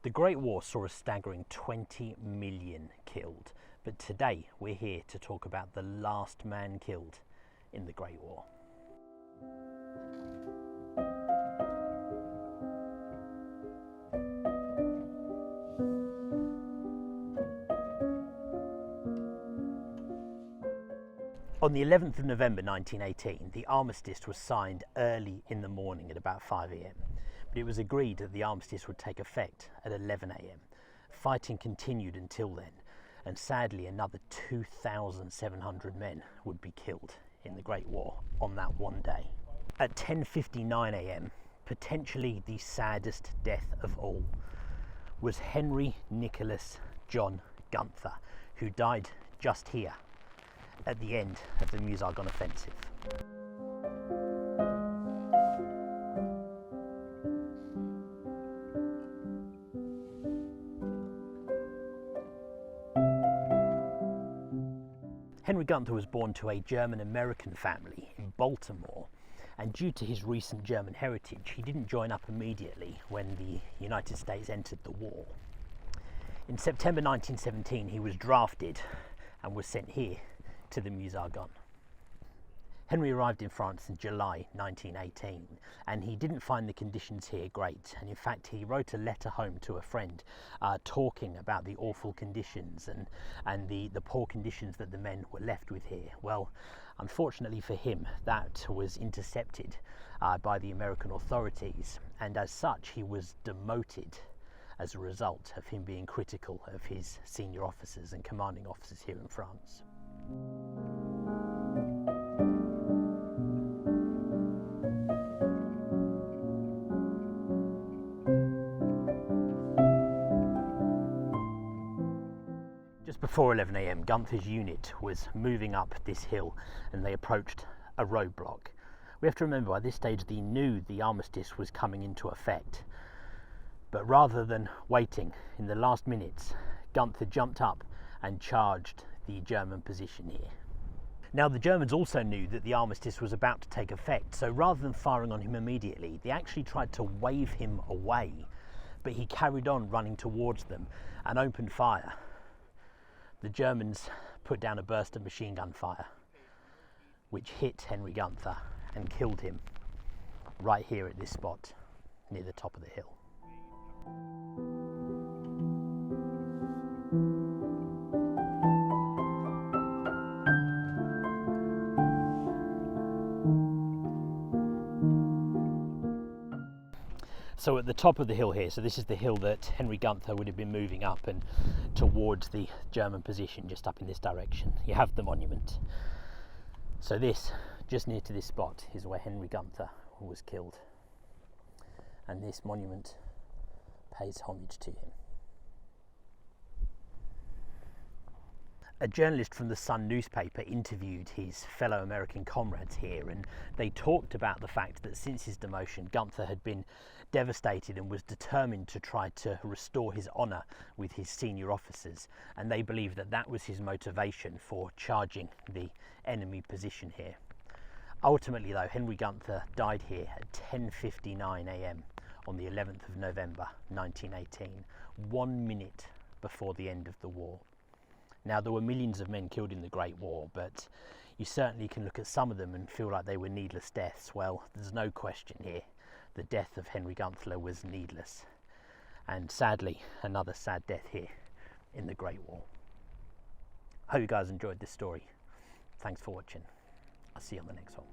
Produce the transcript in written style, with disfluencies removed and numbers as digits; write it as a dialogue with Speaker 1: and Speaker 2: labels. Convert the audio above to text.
Speaker 1: The Great War saw a staggering 20 million killed, but today we're here to talk about the last man killed in the Great War. On the 11th of November 1918, the Armistice was signed early in the morning at about 5 a.m. But it was agreed that the Armistice would take effect at 11 a.m. Fighting continued until then, and sadly another 2,700 men would be killed in the Great War on that one day. At 10:59 a.m, potentially the saddest death of all was Henry Nicholas John Gunther, who died just here at the end of the Meuse-Argonne offensive. Henry Gunther was born to a German-American family in Baltimore, and due to his recent German heritage, he didn't join up immediately when the United States entered the war. In September 1917, he was drafted and was sent here to the Meuse-Argonne. Henry arrived in France in July 1918, and he didn't find the conditions here great, and in fact he wrote a letter home to a friend talking about the awful conditions and the poor conditions that the men were left with here. Well, unfortunately for him, that was intercepted by the American authorities, and as such he was demoted as a result of him being critical of his senior officers and commanding officers here in France. Just before 11 a.m, Gunther's unit was moving up this hill and they approached a roadblock. We have to remember, by this stage they knew the armistice was coming into effect, but rather than waiting, in the last minutes Gunther jumped up and charged the German position here. Now the Germans also knew that the armistice was about to take effect, so rather than firing on him immediately, they actually tried to wave him away, but he carried on running towards them and opened fire. The Germans put down a burst of machine gun fire, which hit Henry Gunther and killed him right here at this spot near the top of the hill. So at the top of the hill here, so this is the hill that Henry Gunther would have been moving up and towards the German position, just up in this direction. You have the monument. So this, just near to this spot, is where Henry Gunther was killed. And this monument pays homage to him. A journalist from the Sun newspaper interviewed his fellow American comrades here, and they talked about the fact that since his demotion, Gunther had been devastated and was determined to try to restore his honour with his senior officers, and they believe that that was his motivation for charging the enemy position here. Ultimately though, Henry Gunther died here at 10:59 a.m. on the 11th of November 1918, 1 minute before the end of the war. Now, there were millions of men killed in the Great War, but you certainly can look at some of them and feel like they were needless deaths. Well, there's no question here. The death of Henry Gunther was needless. And sadly, another sad death here in the Great War. I hope you guys enjoyed this story. Thanks for watching. I'll see you on the next one.